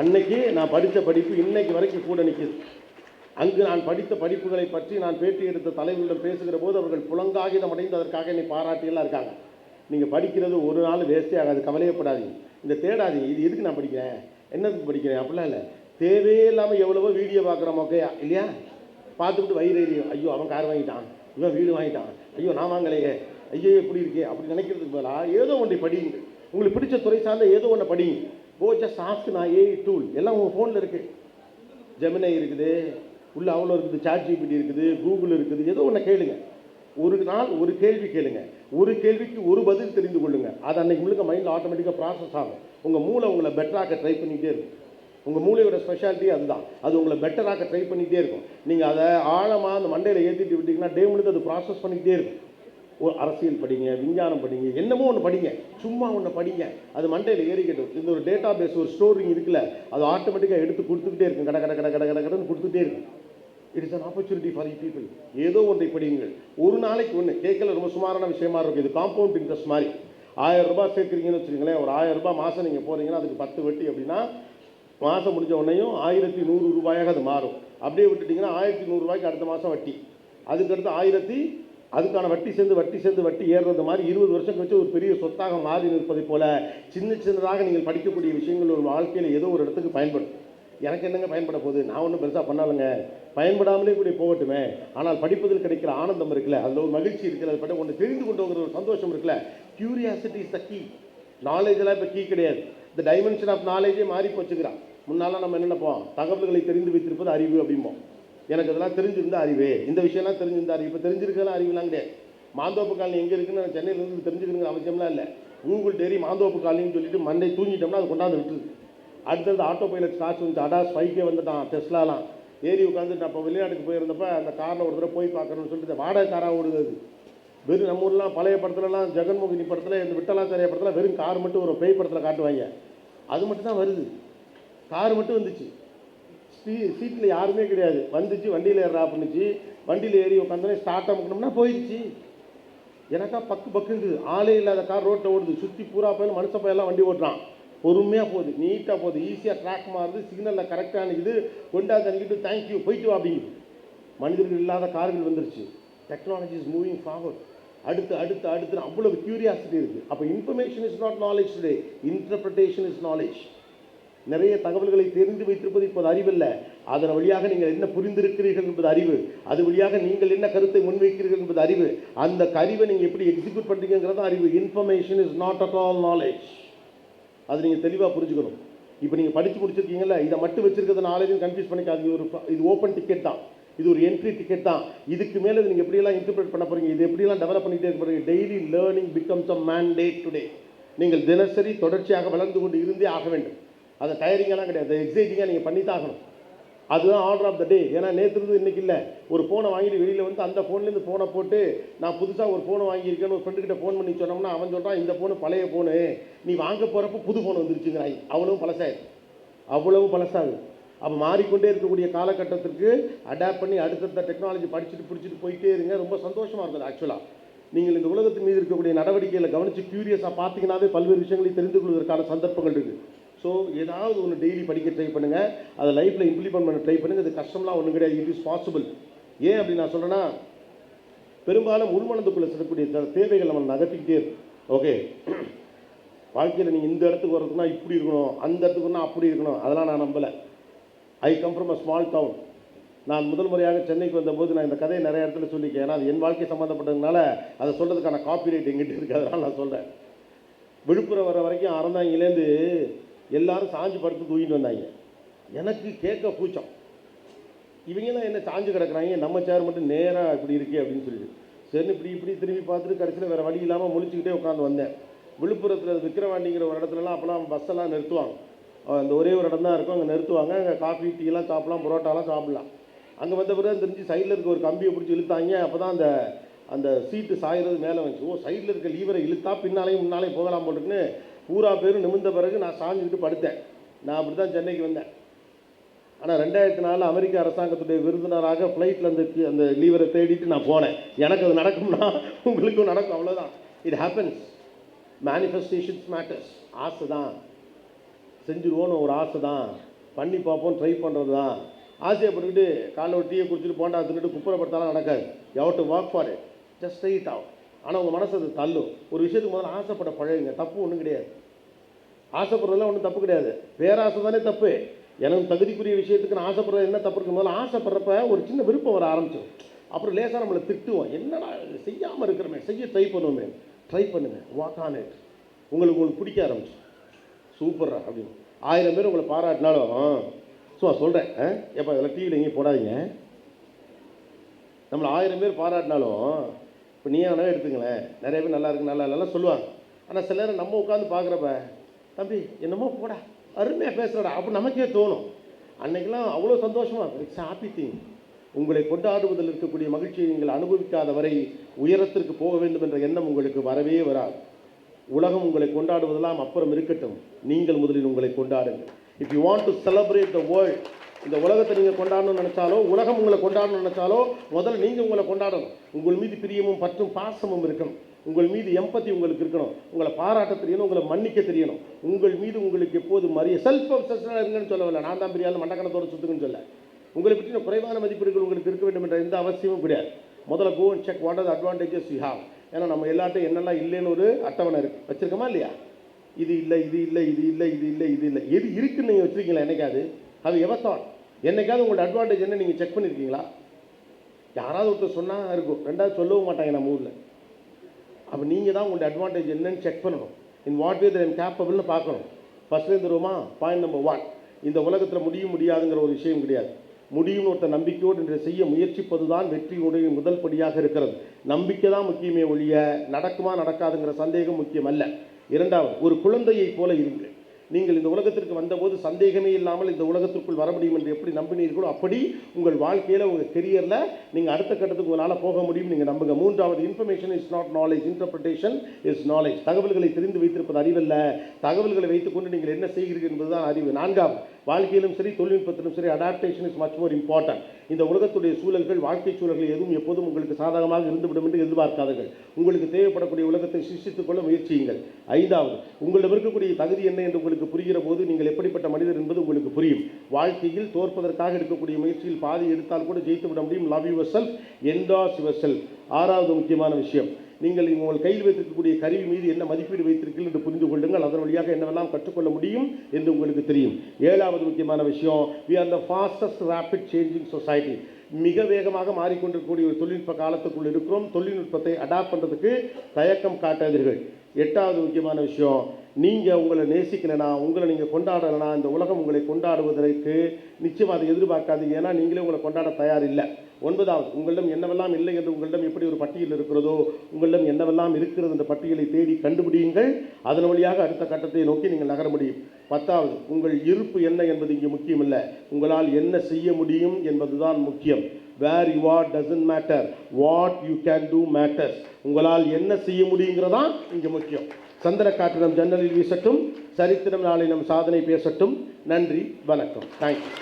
அன்னைக்கு நான் படித்த படிப்பு இன்னைக்கு வரைக்கும் கூட நிற்கிது. அங்கு நான் படித்த படிப்புகளை பற்றி நான் பேட்டி எடுத்த தலைவர்களிடம் பேசுகிற போது அவர்கள் புலங்காகிதம் அடைந்து அதற்காக என்னை பாராட்டியெல்லாம் இருக்காங்க. நீங்கள் படிக்கிறது ஒரு நாள் வேஸ்ட்டே ஆகாது, கவலையப்படாதீங்க. இந்த தேடாதீங்க இது எதுக்கு நான் படிக்கிறேன், என்னதுக்கு படிக்கிறேன் அப்படிலாம் இல்லை. தேவையே இல்லாமல் எவ்வளவோ வீடியோ பார்க்குறோம் மொக்கையா இல்லையா, பார்த்துக்கிட்டு வயிறு ஐயோ அவன் கார் வாங்கிட்டான், இவன் வீடு வாங்கிட்டான், ஐயோ நான் வாங்கலையே, ஐயோ எப்படி இருக்கே அப்படி நினைக்கிறதுக்கு பதிலாக ஏதோ ஒன்றை படிங்க. உங்களுக்கு பிடிச்ச துறை சார்ந்த ஏதோ ஒன்று படிங்க. ஜஸ்ட் ஆஸ்க் நான் ஏஐ டூல் எல்லாம் உங்கள் ஃபோனில் இருக்குது. ஜெமினை இருக்குது, உள்ள அவ்வளோ இருக்குது, சாட் ஜிபிடி இருக்குது, கூகுள் இருக்குது, ஏதோ ஒன்று கேளுங்க. ஒரு நாள் ஒரு கேள்வி கேளுங்க, ஒரு கேள்விக்கு ஒரு பதில் தெரிந்து கொள்ளுங்க. அது அன்னைக்கு முழுக்க மைண்டில் ஆட்டோமேட்டிக்காக ப்ராசஸ் ஆகும். உங்கள் மூளை உங்களை பெட்டராக்க ட்ரை பண்ணிகிட்டே இருக்கும். உங்கள் மூளையோட ஸ்பெஷாலிட்டி அதுதான். அது உங்களை பெட்டராக்க ட்ரை பண்ணிகிட்டே இருக்கும். நீங்கள் அதை ஆழமாக அந்த மண்டையில் ஏற்றிட்டு விட்டிங்கன்னா டே முழுக்க அது ப்ராசஸ் பண்ணிக்கிட்டே இருக்கும். ஒரு அரசியல் படிங்க, விஞ்ஞானம் படிங்க, என்னமோ ஒன்று படிங்க, சும்மா ஒன்று படிங்க, அது மண்டையில் ஏறிக்கட்டும். இந்த ஒரு டேட்டா பேஸ், ஒரு ஸ்டோரிங் இருக்குல்ல, அது ஆட்டோமேட்டிக்காக எடுத்து கொடுத்துக்கிட்டே இருக்கும். கட கட கட கட கட கடன்னு கொடுத்துட்டே இருக்கும். It is an opportunity for you people. ஏதோ ஒன்றை படியுங்கள். ஒரு நாளைக்கு ஒன்று கேட்கல, ரொம்ப சுமாரான விஷயமா இருக்கும். இது காம்பவுண்ட் இன்ட்ரெஸ்ட் மாதிரி. 1000 ரூபாய் சேர்க்குறீங்கன்னு வச்சுக்கோங்களேன். ஒரு 1000 ரூபாய் மாதம் நீங்கள் போகிறீங்கன்னா அதுக்கு 10 வட்டி அப்படின்னா மாதம் முடிஞ்ச உடனேயும் 1100 ரூபாயாக அது மாறும். அப்படியே விட்டுட்டிங்கன்னா 1100 ரூபாய்க்கு அடுத்த மாதம் வட்டி, அதுக்கடுத்து 1000, அதுக்கான வட்டி சேர்ந்து வட்டி ஏறுறது மாதிரி 20 வருஷம் கழிச்சு ஒரு பெரிய சொத்தாக மாறி நிற்பதை போல சின்ன சின்னதாக நீங்கள் படிக்கக்கூடிய விஷயங்கள் ஒரு வாழ்க்கையில் ஏதோ ஒரு இடத்துக்கு பயன்படும். எனக்கு என்னங்க பயன்பட போகுது, நான் ஒன்றும் பெருசாக பண்ணாலுங்க, பயன்படாமலே கூட போகட்டுமே. ஆனால் படிப்பதில் கிடைக்கிற ஆனந்தம் இருக்குல்ல, அதில் ஒரு மகிழ்ச்சி இருக்குல்ல, அதை பற்றி ஒன்று தெரிந்து கொண்டுங்கிற ஒரு சந்தோஷம் இருக்குல்ல. Curiosity is the key. நாலேஜெல்லாம் இப்போ கீ கிடையாது. இந்த டைமென்ஷன் ஆஃப் நாலேஜே மாறி போச்சுக்கிறான். முன்னாலாம் நம்ம என்ன நினைப்போம், தகவல்களை தெரிந்து வைத்திருப்பது அறிவு அப்படிம்போம். எனக்கு இதெல்லாம் தெரிஞ்சிருந்தா அறிவு, இந்த விஷயம்லாம் தெரிஞ்சிருந்தா அறிவு. இப்போ தெரிஞ்சிருக்கலாம் அறிவுலாம் கிடையாது. மாந்தோப்பு காலனி எங்கே இருக்குன்னு நான் சென்னையிலேருந்து தெரிஞ்சுக்கணுங்கிற அவசியம்லாம் இல்லை. கூகுள் டெரி மாந்தோப்பு காலனின்னு சொல்லிட்டு மண்டை தூங்கிட்டோம்னா அது கொண்டாந்து விட்டுருது. அடுத்தது ஆட்டோ பைலட் காசு வந்து அடாஸ் 5K வந்துட்டான். டெஸ்லாலாம் ஏறி உட்காந்துட்டு அப்போ வெளிநாட்டுக்கு போயிருந்தப்போ அந்த காரில் ஒரு தடவை போய் பார்க்கணும்னு சொல்லிட்டு வாடகை காராக ஓடுது. அது வெறும் நம்ம ஊர்லாம் பழைய படத்துலலாம் ஜெகன்மோகினி படத்தில் இந்த விட்டலாச்சாரிய படத்தில் வெறும் கார் மட்டும் ஒரு பேய் படத்தில் காட்டுவாங்க. அது மட்டும் தான் வருது. கார் மட்டும் வந்துச்சு, சீட்டில் யாருமே கிடையாது. வந்துச்சு, வண்டியில் ஏறா பண்ணுச்சு, வண்டியில் ஏறி உட்காந்தோடனே ஸ்டார்ட் ஆகணும்னா போயிடுச்சு. எனக்கா பக்குங்குது. ஆளே இல்லாத கார் ரோட்டில் ஓடுது. சுற்றி பூரா போயிலும் மனுஷ பையெல்லாம் வண்டி ஓட்டுறான். பொறுமையாக போகுது, நீட்டாக போகுது, ஈஸியாக ட்ராக் மாறுது, சிக்னலில் கரெக்டாக நிற்குது, கொண்டாந்து அனுப்பிட்டு தேங்க்யூ போயிட்டு வா அப்படிங்குது. மனிதர்கள் இல்லாத கார்கள் வந்துருச்சு. Technology is moving forward. அடுத்து அடுத்து அடுத்து அவ்வளவு கியூரியாசிட்டி இருக்குது. அப்போ information is not knowledge today, interpretation is knowledge. நிறைய தகவல்களை தெரிந்து வைத்திருப்பது இப்போது அறிவில்லை. அதன் வழியாக நீங்கள் என்ன புரிந்திருக்கிறீர்கள் என்பது அறிவு. அது வழியாக நீங்கள் என்ன கருத்தை முன்வைக்கிறீர்கள் என்பது அறிவு. அந்த அறிவை நீங்கள் எப்படி எக்ஸிக்யூட் பண்ணுறீங்கிறது அறிவு. Information is not at all knowledge. அது நீங்கள் தெளிவாக புரிஞ்சுக்கணும். இப்போ நீங்கள் படித்து முடிச்சிருக்கீங்களா, இதை மட்டும் வச்சிருக்கிறது நாலேஜும் கன்ஃபியூஸ் பண்ணிக்காது. இது ஓப்பன் டிக்கெட் தான், இது ஒரு என்ட்ரி டிக்கெட் தான். இதுக்கு மேலே நீங்கள் எப்படியெல்லாம் இன்டர்பிரேட் பண்ண போகிறீங்க, இது எப்படியெல்லாம் டெவலப் பண்ணிகிட்டே இருக்க போகிறீங்க. Daily learning becomes a mandate today. நீங்கள் தினசரி தொடர்ச்சியாக வளர்ந்து கொண்டு இருந்தே ஆக வேண்டும். அதை டயரிங்கெல்லாம் கிடையாது, எக்ஸைட்டிங்காக நீங்கள் பண்ணி தான் ஆகணும். அதுதான் ஆர்டர் ஆஃப் த டே. ஏன்னா நேற்று இருந்து இன்றைக்கி இல்லை. ஒரு ஃபோனை வாங்கிட்டு வெளியில் வந்து அந்த ஃபோன்லேருந்து ஃபோனை போட்டு நான் புதுசாக ஒரு ஃபோனை வாங்கியிருக்கேன்னு ஒரு ஃப்ரெண்டுக்கிட்ட ஃபோன் பண்ணி சொன்னோம்னா அவன் சொல்கிறான் இந்த ஃபோனு பழைய ஃபோனு, நீ வாங்க போகிறப்ப புது ஃபோன் வந்துருச்சுங்கிறாய். அவ்வளவும் பழசாயிடுது, அவ்வளவும் பழசாகுது. அப்போ மாறிக்கொண்டே இருக்கக்கூடிய காலகட்டத்திற்கு அடாப்ட் பண்ணி அடுத்தடுத்த டெக்னாலஜி படிச்சுட்டு பிடிச்சிட்டு போயிட்டே இருங்க. ரொம்ப சந்தோஷமாக இருக்குது. ஆக்சுவலாக நீங்கள் இந்த உலகத்தின் மீது இருக்கக்கூடிய நடவடிக்கைகளை கவனித்து க்யூரியஸாக பார்த்தீங்கன்னாவே பல்வேறு விஷயங்களை தெரிந்து கொள்வதற்கான சந்தர்ப்பங்கள் இருக்குது. ஸோ ஏதாவது ஒன்று டெய்லி படிக்க ட்ரை பண்ணுங்கள், அதை லைஃப்பில் இம்ப்ளிமெண்ட் பண்ண ட்ரை பண்ணுங்கள். இது கஷ்டம்லாம் ஒன்றும் கிடையாது, இட் இஸ் பாசிபிள். ஏன் அப்படி நான் சொல்கிறேன்னா, பெரும்பாலும் உள்மனதுக்குள்ளே செல்லக்கூடிய தேவைகள் நம்ம நகர்த்திக்கிட்டே இருக்கும். ஓகே, வாழ்க்கையில் நீங்கள் இந்த இடத்துக்கு வரதுக்குன்னா இப்படி இருக்கணும், அந்த இடத்துக்குன்னா அப்படி இருக்கணும், அதெல்லாம் நான் நம்பலை. I come from a small town. நான் முதல் முறையாக சென்னைக்கு வந்தபோது நான் இந்த கதையை நிறைய இடத்துல சொல்லியிருக்கேன். ஏன்னா அது என் வாழ்க்கை சம்மந்தப்பட்டதுனால அதை சொல்கிறதுக்கான காப்பிரைட் எங்கிட்ட இருக்குது, அதனால் நான் சொல்கிறேன். விழுப்புரம் வர வரைக்கும் அறந்தாங்கிலேருந்து எல்லாரும் சாஞ்சு படுத்து தூக்கிட்டு வந்தாங்க. எனக்கு கேட்க கூச்சம், இவங்கெல்லாம் என்ன சாஞ்சு கிடக்குறாங்க, நம்ம சேர் மட்டும் நேராக இப்படி இருக்கே அப்படின்னு சொல்லிட்டு சரி இப்படி திரும்பி பார்த்துட்டு கடைசியில் வேறு வழி இல்லாமல் முழிச்சுக்கிட்டே உட்காந்து வந்தேன். விழுப்புரத்தில் விக்கிரவாண்டிங்கிற ஒரு இடத்துலலாம் அப்போலாம் பஸ்ஸெல்லாம் நிறுத்துவாங்க. அந்த ஒரே ஒரு இடம் தான் இருக்கும், அங்கே நிறுத்துவாங்க. அங்கே காஃபி டீலாம் சாப்பிட்லாம், புரோட்டாலாம் சாப்பிட்லாம். அங்கே வந்த பிறகு தெரிஞ்சு சைடில் இருக்க ஒரு கம்பியை பிடிச்சி இழுத்தாங்க. அப்போ தான் அந்த சீட்டு சாயிறது மேலே வந்துச்சு. ஓ, சைடில் இருக்க லீவரை இழுத்தா பின்னாலையும் முன்னாலையும் போகலாம் போட்டுக்குன்னு பூரா பேரும் நிமிர்ந்த பிறகு நான் சாஞ்சிக்கிட்டு படுத்தேன். நான் அப்படி தான் சென்னைக்கு வந்தேன். ஆனால் 2004 அமெரிக்க அரசாங்கத்துடைய விருந்தினராக ஃப்ளைட்டில் அந்த லீவரை தேடிட்டு நான் போனேன். எனக்கு அது நடக்கும்னா உங்களுக்கும் நடக்கும், அவ்வளோதான். It happens. Manifestations matters. ஆசை தான், செஞ்சுருவோன்னு ஒரு ஆசை தான், பண்ணி பார்ப்போம், ட்ரை பண்ணுறது தான். ஆசையப்பட்டுக்கிட்டு காலைல ஒரு டீயை குடிச்சிட்டு போண்டா தின்னுட்டு குப்புறப்படுத்தாலும் நடக்காது. You have to work for it, just try it out. ஆனால் உங்கள் மனசு அது தள்ளும். ஒரு விஷயத்துக்கு முதல்ல ஆசைப்பட பழகுங்க, தப்பு ஒன்றும் கிடையாது. ஆசைப்படுறதுலாம் ஒன்றும் தப்பு கிடையாது, பேராசை தானே தப்பு. எனக்கு தகுதிக்குரிய விஷயத்துக்கு நான் ஆசைப்படுறது என்ன தப்பு இருக்கு? முதல்ல ஆசைப்படுறப்ப ஒரு சின்ன விருப்பம் வர ஆரம்பிச்சிடும். அப்புறம் லேசாக நம்மளை திட்டுவோம், என்னடா செய்யாமல் இருக்கிறோமே, செய்ய ட்ரை பண்ணுவோமே. ட்ரை பண்ணுங்கள், வாக் ஆன் இட். உங்களுக்கு பிடிக்க ஆரம்பிச்சு சூப்பரா அப்படின்னு 1000 பேர் உங்களை பாராட்டினாலும் சும்மா சொல்கிறேன், எப்போ இதெல்லாம் டிவியில் எங்கேயும் போடாதீங்க. நம்மளை 1000 பேர் பாராட்டினாலும் இப்போ நீ வேணா எடுத்துங்களேன், நிறைய பேர் நல்லா இருக்கு நல்லா இல்லைலாம் சொல்லுவாங்க. ஆனால் சில நேரம் நம்ம உட்காந்து பார்க்குறப்ப, தம்பி என்னமோ போடா அருமையாக பேசுகிறடா அப்போ நமக்கே தோணும். அன்றைக்கெல்லாம் அவ்வளோ சந்தோஷமாக இருக்கும். It's happy thing. உங்களை கொண்டாடுவதில் இருக்கக்கூடிய மகிழ்ச்சியை நீங்கள் அனுபவிக்காத வரை உயரத்திற்கு போக வேண்டும் என்ற எண்ணம் உங்களுக்கு வரவே வராது. உலகம் உங்களை கொண்டாடுவதெல்லாம் அப்புறம் இருக்கட்டும், நீங்கள் முதலில் உங்களை கொண்டாடுங்கள். If you want to celebrate the world, இந்த உலகத்தை நீங்கள் கொண்டாடணும்னு நினச்சாலோ, உலகம் உங்களை கொண்டாடணும்னு நினச்சாலோ, முதல்ல நீங்கள் உங்களை கொண்டாடணும். உங்கள் மீது பிரியமும் பற்றும் பாசமும் இருக்கணும். உங்கள் மீது எம்பத்தி உங்களுக்கு இருக்கணும். உங்களை பாராட்ட தெரியணும், உங்களை மன்னிக்க தெரியணும். உங்கள் மீது உங்களுக்கு எப்போது செல்ஃப் அப்சஷனாக இருங்கன்னு சொல்லவில்லை. நான் தான் பிரியாத மண்டக்கணத்தோடு சுற்றுக்குன்னு சொல்ல. உங்களை பற்றின குறைவான மதிப்பீடுகள் உங்களுக்கு இருக்க வேண்டும் என்ற எந்த அவசியமும் கிடையாது. முதல்ல go and check what are the advantages you have. ஏன்னா நம்ம எல்லாட்டையும் என்னெல்லாம் இல்லைன்னு ஒரு அட்டவணை இருக்குது, வச்சுருக்கோமா இல்லையா? இது இல்லை, இது இல்லை, இது இல்லை, இது இல்லை, இது இல்லை, எது இருக்குன்னு நீங்கள் வச்சுருக்கீங்களா? என்னைக்காவது அது எவத்தான் என்னைக்காவது உங்களோட அட்வான்டேஜ் என்ன நீங்கள் செக் பண்ணியிருக்கீங்களா? யாராவது ஒருத்தர் சொன்னால் இருக்கும், ரெண்டாவது சொல்லவும் மாட்டாங்க நம்ம ஊரில். அப்போ நீங்கள் தான் உங்களோட அட்வான்டேஜ் என்னன்னு செக் பண்ணணும். In what way that I'm கேப்பபிள்னு பார்க்கணும். ஃபஸ்ட்டு இருந்துருவோமா? பாயிண்ட் நம்பர் 1, இந்த உலகத்தில் முடியாதுங்கிற ஒரு விஷயம் கிடையாது. முடியும் ஒருத்த நம்பிக்கையோடு என்று செய்ய முயற்சிப்பது தான் வெற்றியுடைய முதல் படியாக இருக்கிறது. நம்பிக்கை தான் முக்கியமே ஒழிய நடக்குமா நடக்காதுங்கிற சந்தேகம் முக்கியம் அல்ல. இரண்டாவது, ஒரு குழந்தையைப் போல இருங்கள். நீங்கள் இந்த உலகத்திற்கு வந்தபோது சந்தேகமே இல்லாமல் இந்த உலகத்திற்குள் வர முடியும் என்று எப்படி நம்பினீர்களோ அப்படி உங்கள் வாழ்க்கையில் உங்கள் கெரியரில் நீங்கள் அடுத்த கட்டத்துக்கு உங்களால் போக முடியும் நீங்கள் நம்புங்க. மூன்றாவது, information is not knowledge, interpretation is knowledge. தகவல்களை தெரிந்து வைத்திருப்பது அறிவல்ல, தகவல்களை வைத்துக்கொண்டு நீங்கள் என்ன செய்கிறீர்கள் என்பதுதான் அறிவு. நான்காவது, வாழ்க்கையிலும் சரி தொழில்நுட்பத்திலும் சரி adaptation is much more important. இந்த உலகத்துடைய சூழல்கள், வாழ்க்கை சூழல்கள் எதுவும் எப்போதும் உங்களுக்கு சாதகமாக இருந்துவிடும் என்று எதிர்பார்க்காதீர்கள். உங்களுக்கு தேவைப்படக்கூடிய உலகத்தை சிருஷ்டித்துக் கொள்ள முயற்சியுங்கள். ஐந்தாவது, உங்களிடம் இருக்கக்கூடிய தகுதி என்ன என்று உங்களுக்கு புரிகிற போது நீங்கள் எப்படிப்பட்ட மனிதர் என்பது உங்களுக்கு புரியும். வாழ்க்கையில் தோற்பதற்காக எடுக்கக்கூடிய முயற்சியில் பாதி எடுத்தால் கூட ஜெயித்து விட முடியும். Love your self, endorse your self. ஆறாவது முக்கியமான விஷயம், நீங்கள் உங்கள் கையில் வைத்திருக்கக்கூடிய கருவி மீது என்ன மதிப்பீடு வைத்திருக்கீர்கள் என்று புரிந்து கொள்ளுங்கள். அதன் வழியாக என்னவெல்லாம் கற்றுக்கொள்ள முடியும் என்று உங்களுக்கு தெரியும். ஏழாவது முக்கியமான விஷயம், we are the fastest rapid changing society. மிக வேகமாக மாறிக்கொண்டிருக்கக்கூடிய ஒரு தொழில்நுட்ப காலத்துக்குள் இருக்கிறோம். தொழில்நுட்பத்தை அடாப்ட் பண்ணுறதுக்கு தயக்கம் காட்டாதீர்கள். எட்டாவது முக்கியமான விஷயம், நீங்கள் உங்களை நேசிக்கலைனா, உங்களை நீங்கள் கொண்டாடலைனா இந்த உலகம் உங்களை கொண்டாடுவதற்கு நிச்சயம் அதை எதிர்பார்க்காதீங்க. ஏன்னா நீங்களே உங்களை கொண்டாட தயார் இல்லை. ஒன்பதாவது, உங்களிடம் என்னவெல்லாம் இல்லை என்று உங்களிடம் எப்படி ஒரு பட்டியல் இருக்கிறதோ, உங்களிடம் என்னவெல்லாம் இருக்கிறது என்ற பட்டியலை தேடி கண்டுபிடியுங்கள். அதன் வழியாக அடுத்த கட்டத்தை நோக்கி நீங்கள் நகர முடியும். பத்தாவது, உங்கள் இருப்பு என்ன என்பது இங்கே முக்கியம் இல்லை, உங்களால் என்ன செய்ய முடியும் என்பதுதான் முக்கியம். Where you are doesn't matter, what you can do matters. உங்களால் என்ன செய்ய முடியுங்கிறதா இங்கே முக்கியம். சந்திரகாற்று நம் ஜன்னலில் வீசட்டும், சரித்திரம் நாளை நம் சாதனை பேசட்டும். நன்றி, வணக்கம். தேங்க்யூ.